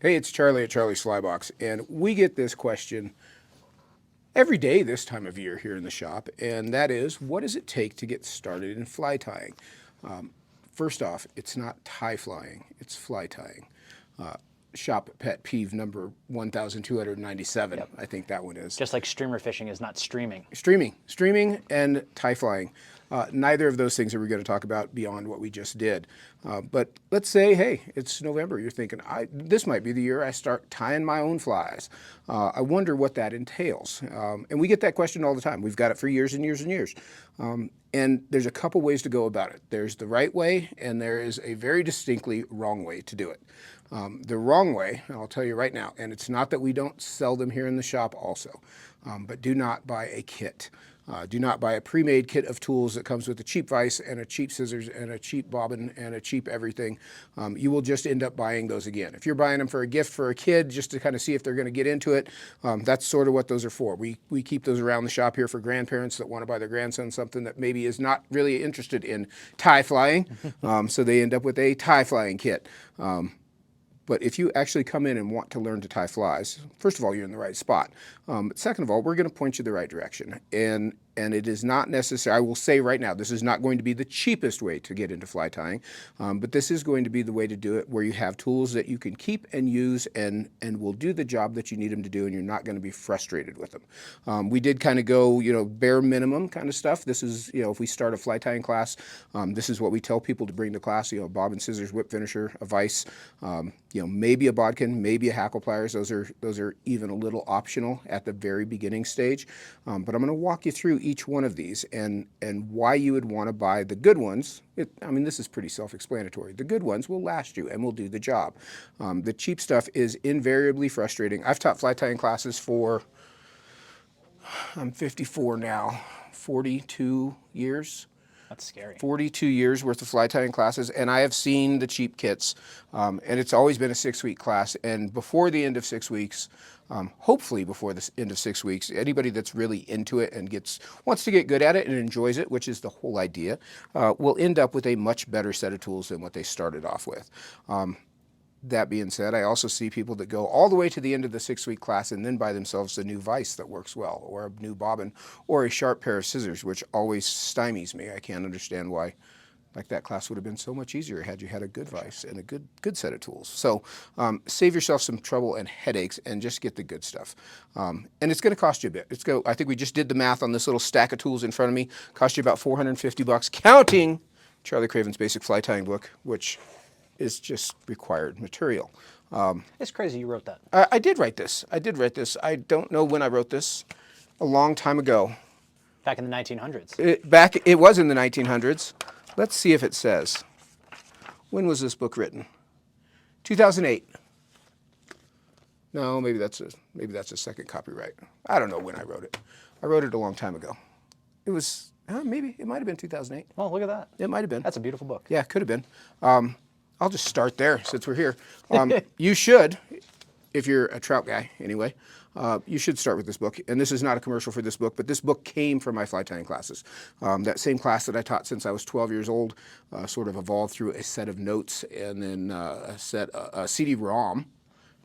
Hey, it's Charlie at Charlie's Flybox, and we get this question every day this time of year here in the shop, and that is, what does it take to get started in fly tying? First off, it's not tie flying, it's fly tying. Shop pet peeve number 1297, Yep. I think that one is. Just like streamer fishing is not streaming. Streaming and tie flying. Neither of those things are we going to talk about beyond what we just did. But let's say, hey, it's November. You're thinking, this might be the year I start tying my own flies. I wonder what that entails. And we get that question all the time. We've got it for years and years and years. And there's a couple ways to go about it. There's the right way, and there is a very distinctly wrong way to do it. The wrong way, I'll tell you right now, and it's not that we don't sell them here in the shop also, but do not buy a kit. Do not buy a pre-made kit of tools that comes with a cheap vise and a cheap scissors and a cheap bobbin and a cheap everything. You will just end up buying those again. If you're buying them for a gift for a kid just to kind of see if they're going to get into it, that's sort of what those are for. We keep those around the shop here for grandparents that want to buy their grandson something that maybe is not really interested in tie flying, so they end up with a tie flying kit. But if you actually come in and want to learn to tie flies, first of all, you're in the right spot. But second of all, we're going to point you the right direction. And it is not necessary, I will say right now, this is not going to be the cheapest way to get into fly tying, but this is going to be the way to do it where you have tools that you can keep and use and will do the job that you need them to do, and you're not going to be frustrated with them. We did kind of go, bare minimum kind of stuff. This is, if we start a fly tying class, this is what we tell people to bring to class, bobbin, scissors, whip finisher, a vise, maybe a bodkin, maybe a hackle pliers. Those are even a little optional at the very beginning stage. But I'm going to walk you through each one of these and why you would want to buy the good ones. This is pretty self-explanatory. The good ones will last you and will do the job. The cheap stuff is invariably frustrating. I've taught fly tying classes for, I'm 54 now, 42 years. That's scary. 42 years worth of fly tying classes, and I have seen the cheap kits, and it's always been a 6-week class. And before the end of 6 weeks, hopefully before the end of 6 weeks, anybody that's really into it and wants to get good at it and enjoys it, which is the whole idea, will end up with a much better set of tools than what they started off with. That being said, I also see people that go all the way to the end of the 6-week class and then buy themselves a new vise that works well, or a new bobbin, or a sharp pair of scissors, which always stymies me. I can't understand why. Like, that class would have been so much easier had you had a good vise and a good set of tools. So save yourself some trouble and headaches and just get the good stuff. And it's going to cost you a bit. I think we just did the math on this little stack of tools in front of me. Cost you about $450, counting Charlie Craven's Basic Fly Tying book, which is just required material. It's crazy you wrote that. I did write this. I don't know when I wrote this. A long time ago. Back in the 1900s. It was in the 1900s. Let's see if it says. When was this book written? 2008. No, maybe that's a second copyright. I don't know when I wrote it. I wrote it a long time ago. It was maybe it might have been 2008. Oh, look at that. It might have been. That's a beautiful book. Yeah, it could have been. I'll just start there since we're here. You should, if you're a trout guy anyway, you should start with this book. And this is not a commercial for this book, but this book came from my fly tying classes. That same class that I taught since I was 12 years old sort of evolved through a set of notes and then a CD-ROM. Do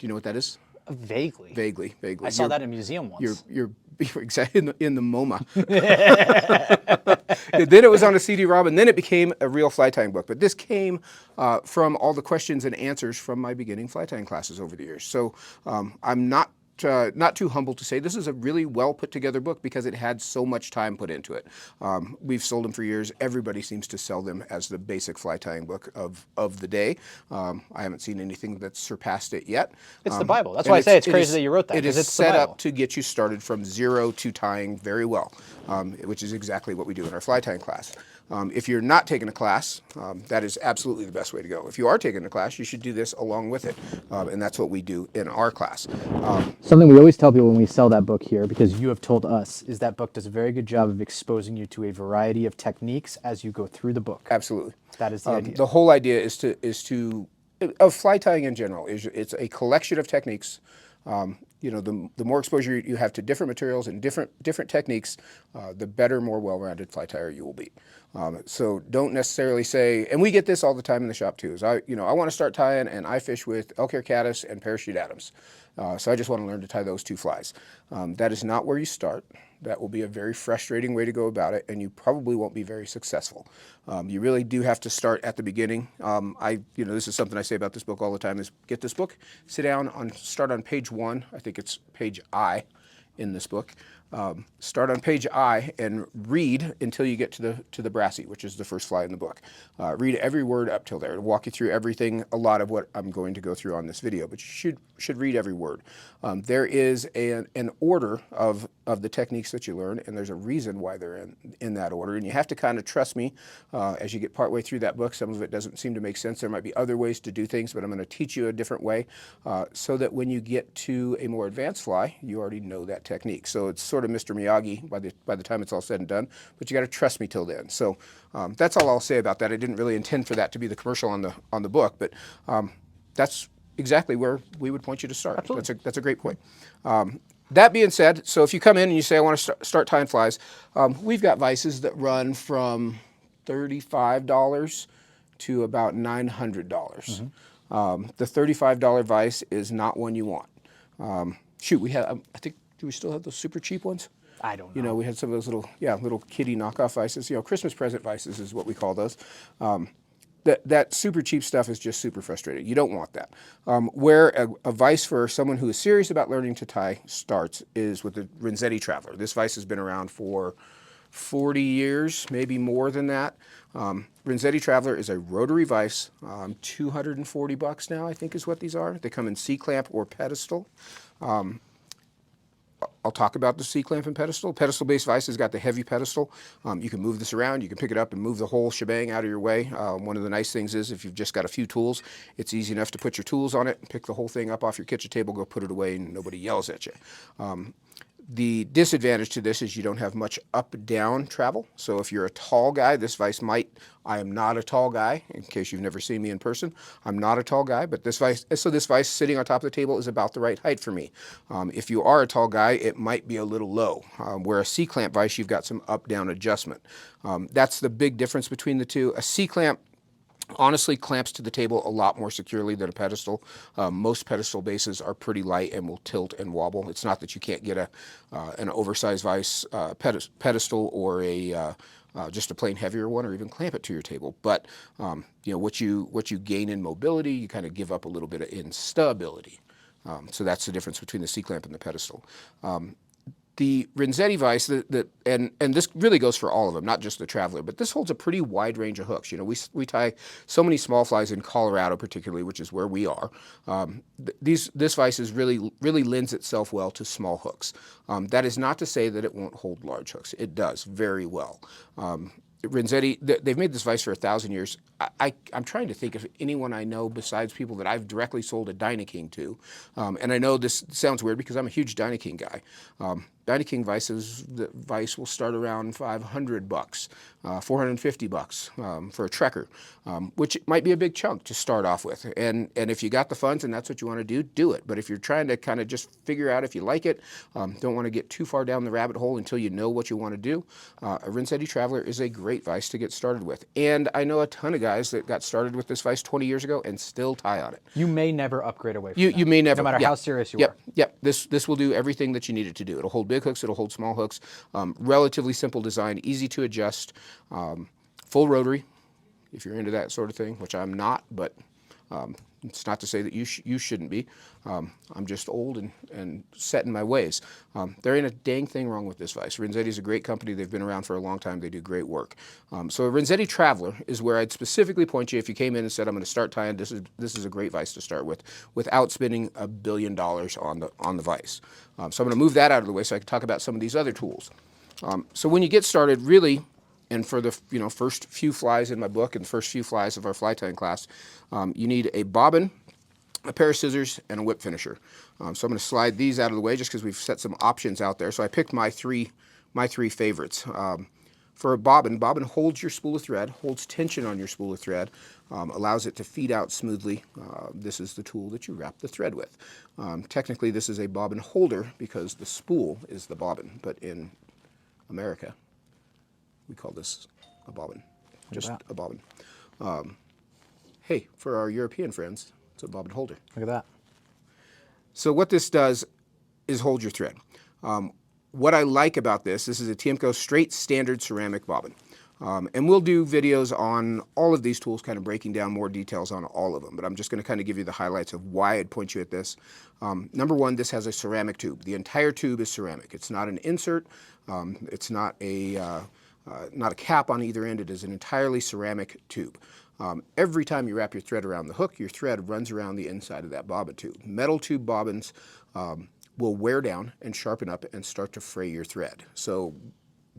you know what that is? Vaguely. Vaguely. I saw that in a museum once. You're exactly in the MoMA. Then it was on a CD-ROM, and then it became a real fly tying book. But this came from all the questions and answers from my beginning fly tying classes over the years. So I'm not too humble to say this is a really well put together book because it had so much time put into it. We've sold them for years. Everybody seems to sell them as the basic fly tying book of the day. I haven't seen anything that's surpassed it yet. It's the Bible. That's why I say it's crazy that you wrote that. It is it's set up to get you started from zero to tying very well, which is exactly what we do in our fly tying class. If you're not taking a class, that is absolutely the best way to go. If you are taking a class, you should do this along with it, and that's what we do in our class. Something we always tell people when we sell that book here, because you have told us, is that book does a very good job of exposing you to a variety of techniques as you go through the book. Absolutely. That is the idea. The whole idea is to of fly tying in general, it's a collection of techniques. The more exposure you have to different materials and different techniques, the better, more well-rounded fly tyer you will be. So don't necessarily say, and we get this all the time in the shop too, is I want to start tying and I fish with elk hair caddis and parachute Adams. So I just want to learn to tie those 2 flies. That is not where you start. That will be a very frustrating way to go about it, and you probably won't be very successful. You really do have to start at the beginning. This is something I say about this book all the time: is get this book, sit down start on page 1. I think it's page I in this book. Start on page I and read until you get to the brassy, which is the first fly in the book. Read every word up till there. It'll walk you through everything, a lot of what I'm going to go through on this video, but you should read every word. There is an order of the techniques that you learn, and there's a reason why they're in that order, and you have to kind of trust me as you get partway through that book. Some of it doesn't seem to make sense. There might be other ways to do things, but I'm going to teach you a different way so that when you get to a more advanced fly, you already know that technique. So it's sort of Mr. Miyagi by the time it's all said and done, but you got to trust me till then. So that's all I'll say about that. I didn't really intend for that to be the commercial on the book, but that's exactly where we would point you to start. Absolutely. That's a great point. That being said, so if you come in and you say, I want to start tying flies, we've got vices that run from $35 to about $900. The $35 vice is not one you want. We have, I think, do we still have those super cheap ones? I don't know. We had some of those little kitty knockoff vices. Christmas present vices is what we call those. That super cheap stuff is just super frustrating. You don't want that. Where a vice for someone who is serious about learning to tie starts is with the Renzetti Traveler. This vice has been around for 40 years, maybe more than that. Renzetti Traveler is a rotary vice, $240 now, I think is what these are. They come in C-clamp or pedestal. I'll talk about the C-clamp and pedestal. Pedestal-based vice has got the heavy pedestal. You can move this around. You can pick it up and move the whole shebang out of your way. One of the nice things is if you've just got a few tools, it's easy enough to put your tools on it, pick the whole thing up off your kitchen table, go put it away, and nobody yells at you. The disadvantage to this is you don't have much up-down travel. So if you're a tall guy, this vice might, I am not a tall guy, in case you've never seen me in person. I'm not a tall guy, but this vice sitting on top of the table is about the right height for me. If you are a tall guy, it might be a little low. Where a C-clamp vice, you've got some up-down adjustment. That's the big difference between the two. A C-clamp honestly clamps to the table a lot more securely than a pedestal. Most pedestal bases are pretty light and will tilt and wobble. It's not that you can't get an oversized vice pedestal or just a plain heavier one, or even clamp it to your table. But what you gain in mobility, you kind of give up a little bit in stability. So that's the difference between the C-clamp and the pedestal. The Renzetti vice, and this really goes for all of them, not just the Traveler, but this holds a pretty wide range of hooks. We tie so many small flies in Colorado, particularly, which is where we are. This vice really lends itself well to small hooks. That is not to say that it won't hold large hooks. It does very well. Renzetti, they've made this vice for 1,000 years. I'm trying to think of anyone I know besides people that I've directly sold a Dynaking to. And I know this sounds weird because I'm a huge Dynaking guy. Dynaking vices, the vice will start around $500, $450 for a Trekker, which might be a big chunk to start off with. And if you got the funds and that's what you want to do it. But if you're trying to kind of just figure out if you like it, don't want to get too far down the rabbit hole until you know what you want to do, a Renzetti Traveler is a great vice to get started with. And I know a ton of guys that got started with this vice 20 years ago and still tie on it. You may never upgrade away from You may never. No matter how serious you are. Yep. This will do everything that you need it to do. It'll hold big hooks. It'll hold small hooks. Relatively simple design, easy to adjust. Full rotary, if you're into that sort of thing, which I'm not, but it's not to say that you shouldn't be. I'm just old and set in my ways. There ain't a dang thing wrong with this vice. Renzetti is a great company. They've been around for a long time. They do great work. So a Renzetti Traveler is where I'd specifically point you if you came in and said, I'm going to start tying, this is a great vice to start with, without spending $1 billion on the vice. So I'm going to move that out of the way so I can talk about some of these other tools. So when you get started, really, and for the first few flies in my book and the first few flies of our fly tying class, you need a bobbin, a pair of scissors, and a whip finisher. So I'm going to slide these out of the way just because we've set some options out there. So I picked my three favorites. For a bobbin holds your spool of thread, holds tension on your spool of thread, allows it to feed out smoothly. This is the tool that you wrap the thread with. Technically, this is a bobbin holder because the spool is the bobbin, but in America, we call this a bobbin, Look just at that. a bobbin. Hey, for our European friends, it's a bobbin holder. Look at that. So what this does is hold your thread. What I like about this is a Tiemco straight standard ceramic bobbin. And we'll do videos on all of these tools, kind of breaking down more details on all of them. But I'm just going to kind of give you the highlights of why I'd point you at this. Number one, this has a ceramic tube. The entire tube is ceramic. It's not an insert. It's not a cap on either end. It is an entirely ceramic tube. Every time you wrap your thread around the hook, your thread runs around the inside of that bobbin tube. Metal tube bobbins will wear down and sharpen up and start to fray your thread. So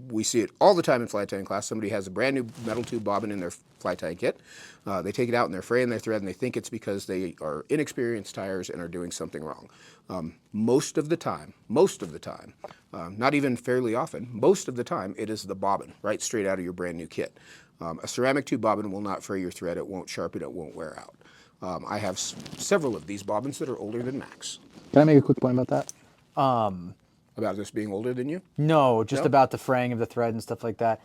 we see it all the time in fly tying class. Somebody has a brand new metal tube bobbin in their fly tying kit. They take it out and they're fraying their thread, and they think it's because they are inexperienced tiers and are doing something wrong. Most of the time, not even fairly often, most of the time it is the bobbin right straight out of your brand new kit. A ceramic tube bobbin will not fray your thread. It won't sharpen. It won't wear out. I have several of these bobbins that are older than Max. Can I make a quick point about that? About this being older than you? No, just No? about the fraying of the thread and stuff like that.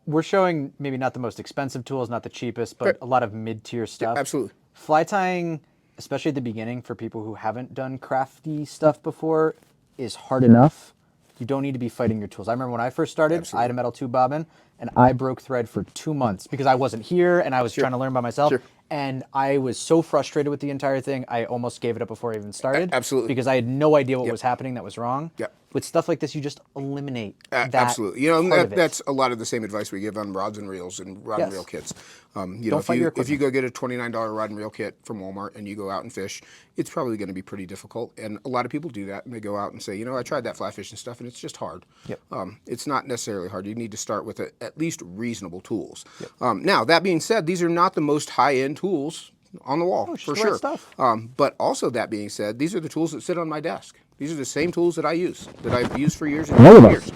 We're showing maybe not the most expensive tools, not the cheapest, but Right. a lot of mid-tier stuff. Absolutely. Fly tying, especially at the beginning for people who haven't done crafty stuff before, is hard enough. You don't need to be fighting your tools. I remember when I first started, I had a metal tube bobbin, and I broke thread for 2 months because I wasn't here and I was trying to learn by myself. Sure. And I was so frustrated with the entire thing, I almost gave it up before I even started. Absolutely. Because I had no idea what was happening that was wrong. Yep. With stuff like this, you just eliminate that Absolutely. You know, part of it. that's a lot of the same advice we give on rods and reels and rod and Yes. reel kits. Don't fight your If you go get a $29 rod and reel kit from Walmart and you go out and fish, it's probably going to be pretty difficult. And a lot of people do that, and they go out and say, you know, I tried that fly fishing stuff and it's just hard. Yep. It's not necessarily hard. You need to start with at least reasonable tools. Now, that being said, these are not the most high-end tools on the wall, it's for just the right sure. stuff. But also, that being said, these are the tools that sit on my desk. These are the same tools that I use, that I've used for years and years.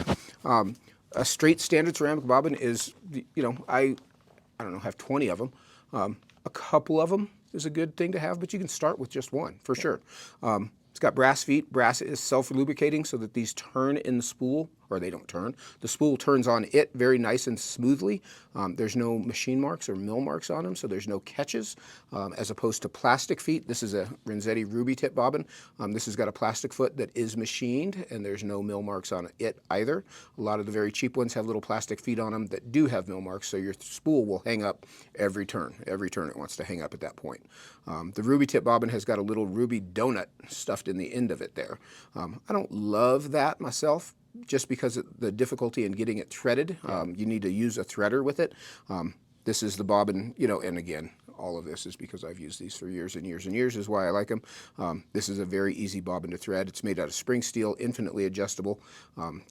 A straight standard ceramic bobbin is, you know, I don't know, have 20 of them. A couple of them is a good thing to have, but you can start with just one, for sure. It's got brass feet. Brass is self-lubricating so that these turn in the spool, or they don't turn. The spool turns on it very nice and smoothly. There's no machine marks or mill marks on them, so there's no catches, as opposed to plastic feet. This is a Renzetti ruby tip bobbin. This has got a plastic foot that is machined, and there's no mill marks on it either. A lot of the very cheap ones have little plastic feet on them that do have mill marks, so your spool will hang up every turn. Every turn it wants to hang up at that point. The ruby tip bobbin has got a little ruby donut stuffed in the end of it there. I don't love that myself, just because of the difficulty in getting it threaded. You need to use a threader with it. This is the bobbin, you know, and again, all of this is because I've used these for years and years and years, is why I like them. This is a very easy bobbin to thread. It's made out of spring steel, infinitely adjustable.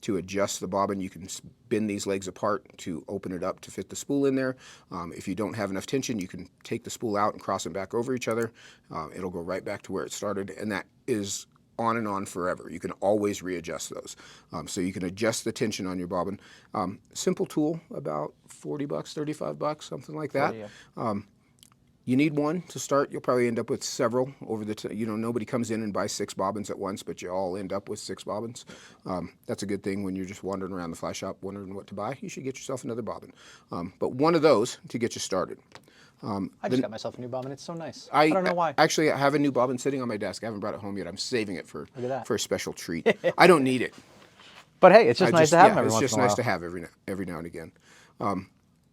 To adjust the bobbin, you can bend these legs apart to open it up to fit the spool in there. If you don't have enough tension, you can take the spool out and cross them back over each other. It'll go right back to where it started, and that is on and on forever. You can always readjust those. So you can adjust the tension on your bobbin. Simple tool, about 40 bucks, 35 bucks, something like that. You need one to start. You'll probably end up with several over the you know, nobody comes in and buys 6 bobbins at once, but you all end up with 6 bobbins. That's a good thing when you're just wandering around the fly shop wondering what to buy. You should get yourself another bobbin. But one of those to get you started. I just got myself a new bobbin. It's so nice. I don't know why. Actually, I have a new bobbin sitting on my desk. I haven't brought it home yet. I'm saving it for Look at that. a special treat. I don't need it. But hey, it's just nice to have them every it's once just in a while. nice to have every now and again.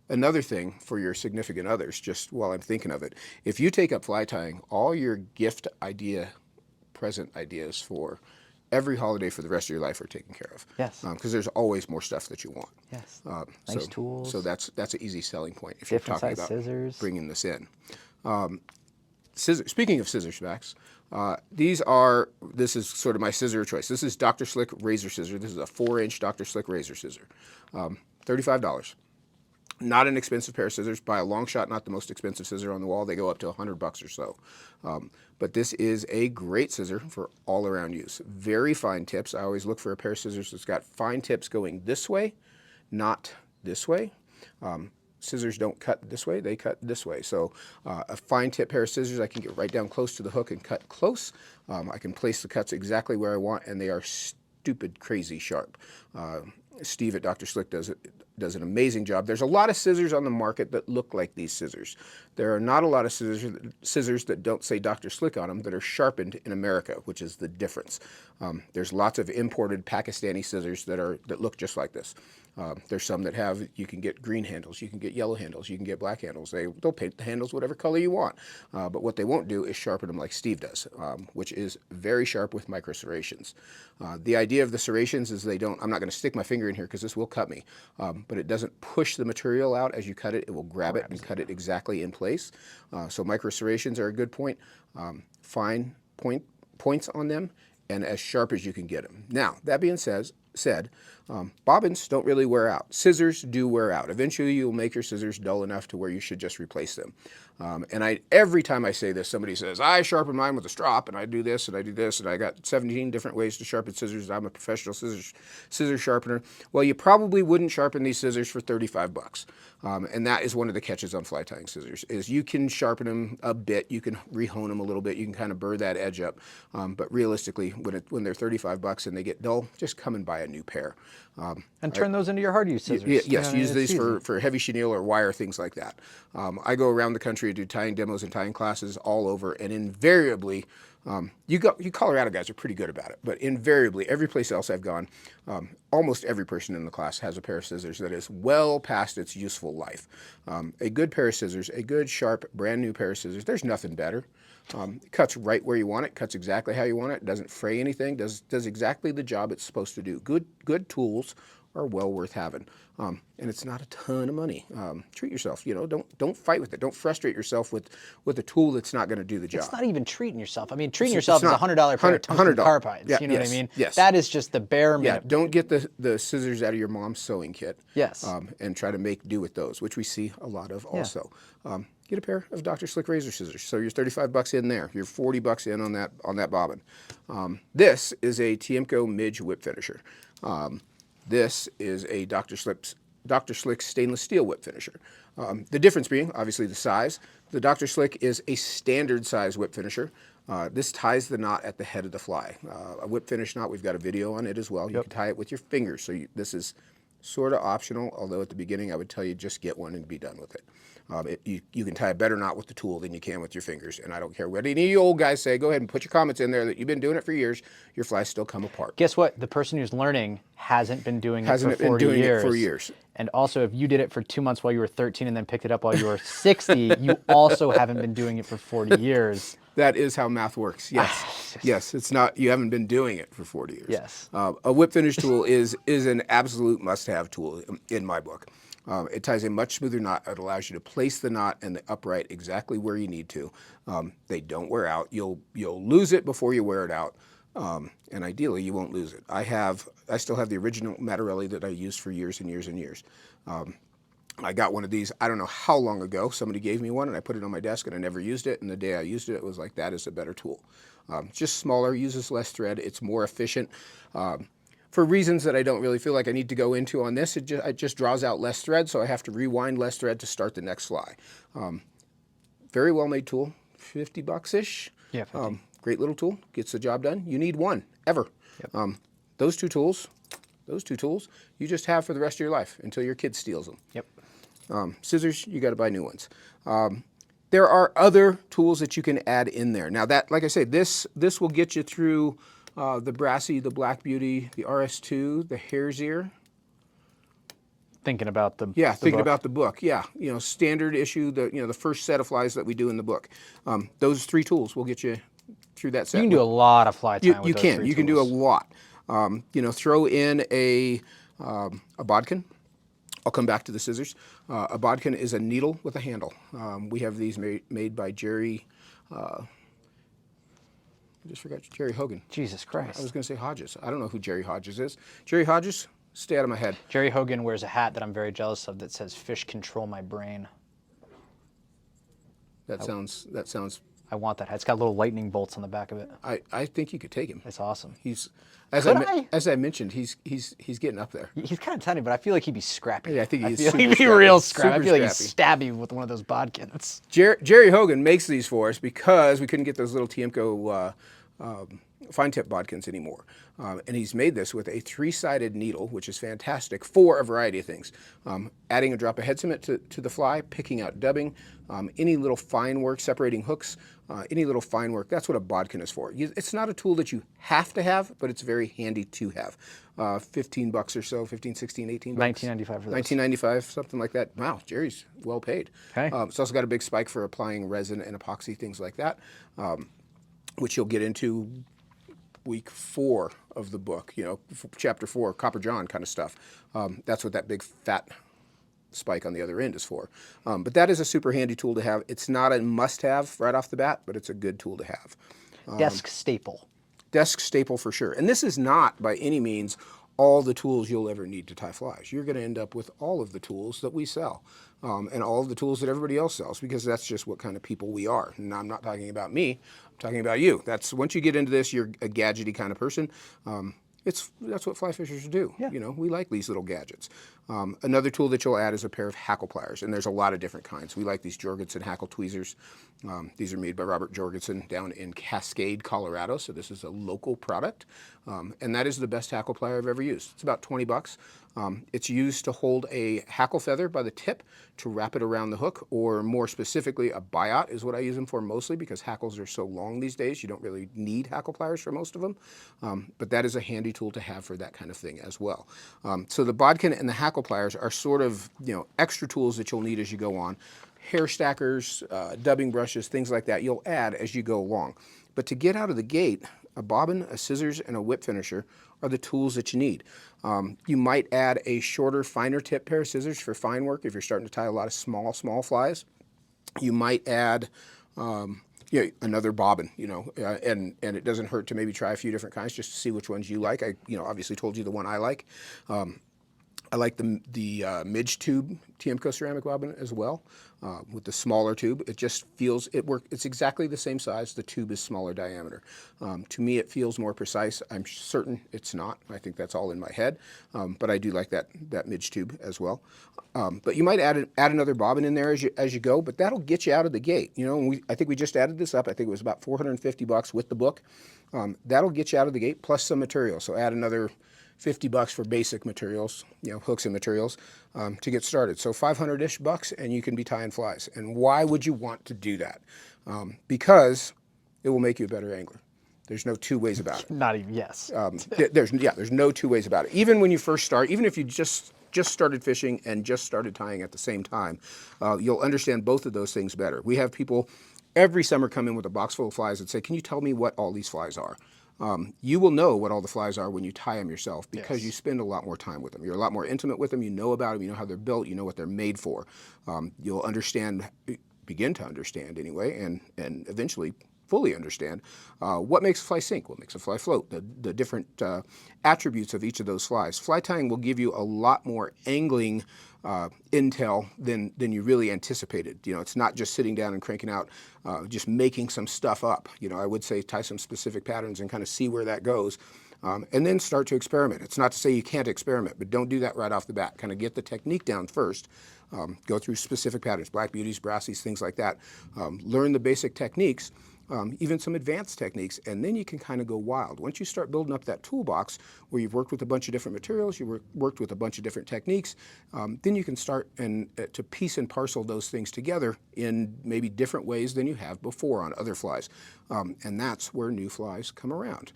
Another thing for your significant others, just while I'm thinking of it, if you take up fly tying, all your gift idea, present ideas for every holiday for the rest of your life are taken care of. Yes. Because there's always more stuff that you want. Yes. Nice tools. So that's an easy selling point if Different you're talking size about scissors. bringing this in. Scissors. Speaking of scissors, Max, this is sort of my scissor of choice. This is Dr. Slick razor scissor. This is a 4-inch Dr. Slick razor scissor. $35. Not an expensive pair of scissors, by a long shot, not the most expensive scissor on the wall. They go up to $100 or so. But this is a great scissor for all around use. Very fine tips. I always look for a pair of scissors that's got fine tips going this way, not this way. Scissors don't cut this way, they cut this way. So a fine tip pair of scissors, I can get right down close to the hook and cut close. I can place the cuts exactly where I want, and they are stupid crazy sharp. Steve at Dr. Slick does does an amazing job. There's a lot of scissors on the market that look like these scissors. There are not a lot of scissors that don't say Dr. Slick on them that are sharpened in America, which is the difference. There's lots of imported Pakistani scissors that look just like this. There's some that have, you can get green handles, you can get yellow handles, you can get black handles. They'll paint the handles whatever color you want. But what they won't do is sharpen them like Steve does, which is very sharp with micro serrations. The idea of the serrations is I'm not going to stick my finger in here because this will cut me, but it doesn't push the material out as you cut it. It will grab it and cut it exactly in place. So micro serrations are a good point. Fine points on them and as sharp as you can get them. Now, that being said, bobbins don't really wear out. Scissors do wear out. Eventually, you'll make your scissors dull enough to where you should just replace them. And every time I say this, somebody says, I sharpen mine with a strop, and I do this, and I do this, and I got 17 different ways to sharpen scissors. I'm a professional scissor sharpener. Well, you probably wouldn't sharpen these scissors for 35 bucks. And that is one of the catches on fly tying scissors, is you can sharpen them a bit, you can rehone them a little bit, you can kind of burr that edge up. But realistically, when they're 35 bucks and they get dull, just come and buy a new pair. And turn those into your hard use scissors. Yes, use these for heavy chenille or wire, things like that. I go around the country and do tying demos and tying classes all over, and invariably, you Colorado guys are pretty good about it, but invariably, every place else I've gone, almost every person in the class has a pair of scissors that is well past its useful life. A good pair of scissors, a good, sharp, brand new pair of scissors, there's nothing better. It cuts right where you want it, cuts exactly how you want it, doesn't fray anything, does exactly the job it's supposed to do. Good tools are well worth having, and it's not a ton of money. Treat yourself, don't fight with it. Don't frustrate yourself with a tool that's not going to do the job. It's not even treating yourself. I mean, treating yourself is a $100 pair of tungsten carbides. Yeah, you know what I mean? Yes. That is just the bare minimum. Yeah, don't get the scissors out of your mom's sewing kit. Yes. And try to make do with those, which we see a lot of also. Get a pair of Dr. Slick razor scissors. So you're 35 bucks in there. You're 40 bucks in on that bobbin. This is a Tiemco Midge whip finisher. This is a Dr. Slick stainless steel whip finisher. The difference being, obviously, the size. The Dr. Slick is a standard size whip finisher. This ties the knot at the head of the fly. A whip finish knot, we've got a video on it as well. You can tie it with your fingers. So this is sort of optional, although at the beginning I would tell you just get one and be done with it. You can tie a better knot with the tool than you can with your fingers, and I don't care what any of you old guys say. Go ahead and put your comments in there that you've been doing it for years. Your flies still come apart. Guess what? The person who's learning hasn't been doing it Hasn't for 40 been doing years. it for years. And also, if you did it for 2 months while you were 13 and then picked it up while you were 60, you also haven't been doing it for 40 years. That is how math works. Yes, yes. It's not. You haven't been doing it for 40 years. Yes. A whip finish tool is an absolute must-have tool in my book. It ties a much smoother knot. It allows you to place the knot and the upright exactly where you need to. They don't wear out. You'll lose it before you wear it out, and ideally you won't lose it. I still have the original Mattarelli that I used for years and years and years. I got one of these, I don't know how long ago. Somebody gave me one and I put it on my desk and I never used it. And the day I used it, it was like, that is a better tool. Just smaller, uses less thread. It's more efficient. For reasons that I don't really feel like I need to go into on this, it just draws out less thread, so I have to rewind less thread to start the next fly. Very well made tool, 50 bucks-ish. Yeah, 50. Great little tool, gets the job done. You need one, ever. Yep. Those two tools, you just have for the rest of your life until your kid steals them. Yep. Scissors, you got to buy new ones. There are other tools that you can add in there. Now that, like I say, this will get you through the Brassy, the Black Beauty, the RS2, the Hare's Ear. Thinking about the thinking book. about the book. Yeah, standard issue, the first set of flies that we do in the book. Those three tools will get you through that set. You can do a lot of fly tying with You those can. three You can do a tools. lot. Throw in a bodkin. I'll come back to the scissors. A bodkin is a needle with a handle. We have these made by Jerry. I just forgot Jerry Hogan. Jesus Christ. I was going to say Hodges. I don't know who Jerry Hodges is. Jerry Hodges, stay out of my head. Jerry Hogan wears a hat that I'm very jealous of that says "Fish control my brain." That sounds. I want that hat. It's got little lightning bolts on the back of it. I think you could take him. It's awesome. He's Could I? as I mentioned, he's getting up there. He's kind of tiny, but I feel like he'd be scrappy. Yeah, I think he's feel like super he'd be scrappy. real scrappy. I Super feel like he'd scrappy. stab you with one of those bodkins. Jerry Hogan makes these for us because we couldn't get those little Tiemco fine tip bodkins anymore. And he's made this with a 3-sided needle, which is fantastic for a variety of things. Adding a drop of head cement to the fly, picking out dubbing, any little fine work, separating hooks, any little fine work. That's what a bodkin is for. It's not a tool that you have to have, but it's very handy to have. $15 or so, 15, 16, 18 bucks. $19.95 for those. $19.95, something like that. Wow, Jerry's well paid. Okay. It's also got a big spike for applying resin and epoxy, things like that, which you'll get into week 4 of the book, chapter 4, Copper John kind of stuff. That's what that big fat spike on the other end is for. But that is a super handy tool to have. It's not a must-have right off the bat, but it's a good tool to have. Desk staple. Desk staple for sure. And this is not by any means all the tools you'll ever need to tie flies. You're going to end up with all of the tools that we sell, and all of the tools that everybody else sells, because that's just what kind of people we are. And I'm not talking about me, I'm talking about you. That's once you get into this, you're a gadgety kind of person. That's what fly fishers do. Yeah. We like these little gadgets. Another tool that you'll add is a pair of hackle pliers, and there's a lot of different kinds. We like these Jorgensen hackle tweezers. These are made by Robert Jorgensen down in Cascade, Colorado, so this is a local product. And that is the best hackle plier I've ever used. It's about 20 bucks. It's used to hold a hackle feather by the tip to wrap it around the hook, or more specifically, a biot is what I use them for mostly, because hackles are so long these days, you don't really need hackle pliers for most of them. But that is a handy tool to have for that kind of thing as well. So the bodkin and the hackle pliers are sort of, extra tools that you'll need as you go on. Hair stackers, dubbing brushes, things like that you'll add as you go along. But to get out of the gate, a bobbin, a scissors, and a whip finisher are the tools that you need. You might add a shorter, finer tip pair of scissors for fine work if you're starting to tie a lot of small flies. You might add another bobbin, and it doesn't hurt to maybe try a few different kinds just to see which ones you like. I obviously told you the one I like. I like the midge tube Tiemco ceramic bobbin as well, with the smaller tube. It just feels, it's exactly the same size. The tube is smaller diameter. To me, it feels more precise. I'm certain it's not. I think that's all in my head, but I do like that midge tube as well. But you might add another bobbin in there as you go, but that'll get you out of the gate. I think we just added this up. I think it was about 450 bucks with the book. That'll get you out of the gate plus some material. So add another 50 bucks for basic materials, hooks and materials, to get started. So 500-ish bucks and you can be tying flies. And why would you want to do that? Because it will make you a better angler. There's no two ways about it. Not even, yes. There's no two ways about it. Even when you first start, even if you just started fishing and just started tying at the same time, you'll understand both of those things better. We have people every summer come in with a box full of flies and say, can you tell me what all these flies are? You will know what all the flies are when you tie them yourself, because you spend a lot more time with them. You're a lot more intimate with them. You know about them. You know how they're built. You know what they're made for. You'll begin to understand anyway, and eventually fully understand what makes a fly sink, what makes a fly float, the different attributes of each of those flies. Fly tying will give you a lot more angling intel than you really anticipated. It's not just sitting down and cranking out, just making some stuff up. I would say tie some specific patterns and kind of see where that goes, and then start to experiment. It's not to say you can't experiment, but don't do that right off the bat. Kind of get the technique down first. Go through specific patterns, black beauties, brassies, things like that. Learn the basic techniques. Even some advanced techniques, and then you can kind of go wild. Once you start building up that toolbox where you've worked with a bunch of different materials, worked with a bunch of different techniques, then you can start to piece and parcel those things together in maybe different ways than you have before on other flies. And that's where new flies come around.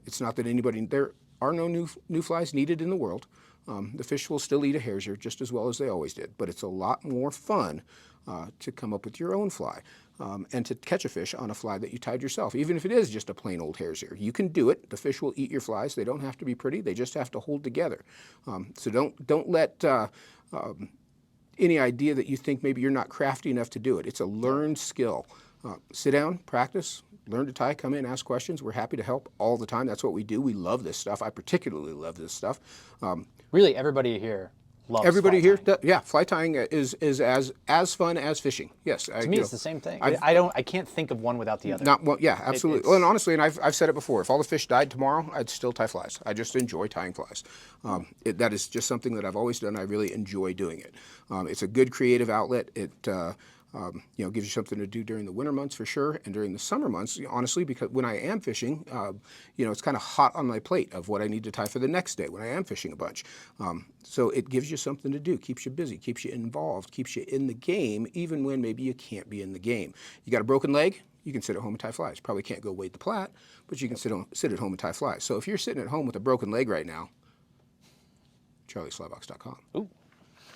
It's not that there are no new flies needed in the world. The fish will still eat a hair's-ear just as well as they always did, but it's a lot more fun to come up with your own fly. And to catch a fish on a fly that you tied yourself, even if it is just a plain old hair's ear. You can do it. The fish will eat your flies. They don't have to be pretty. They just have to hold together. So don't let any idea that you think maybe you're not crafty enough to do it. It's a learned skill. Sit down, practice, learn to tie, come in, ask questions. We're happy to help all the time. That's what we do. We love this stuff. I particularly love this stuff. Really, everybody here loves Everybody fly here, tying. fly tying is as fun as fishing. Yes, To me, it's the same thing. I can't think of one without the other. Absolutely. Well, and honestly, and I've said it before. If all the fish died tomorrow, I'd still tie flies. I just enjoy tying flies. That is just something that I've always done. I really enjoy doing it. It's a good creative outlet. You know, gives you something to do during the winter months for sure, and during the summer months, honestly, because when I am fishing, you know, it's kind of hot on my plate of what I need to tie for the next day when I am fishing a bunch. So it gives you something to do, keeps you busy, keeps you involved, keeps you in the game, even when maybe you can't be in the game. You got a broken leg? You can sit at home and tie flies. Probably can't go wade the Platte, but you can sit at home and tie flies. So if you're sitting at home with a broken leg right now, charliesflybox.com. Ooh.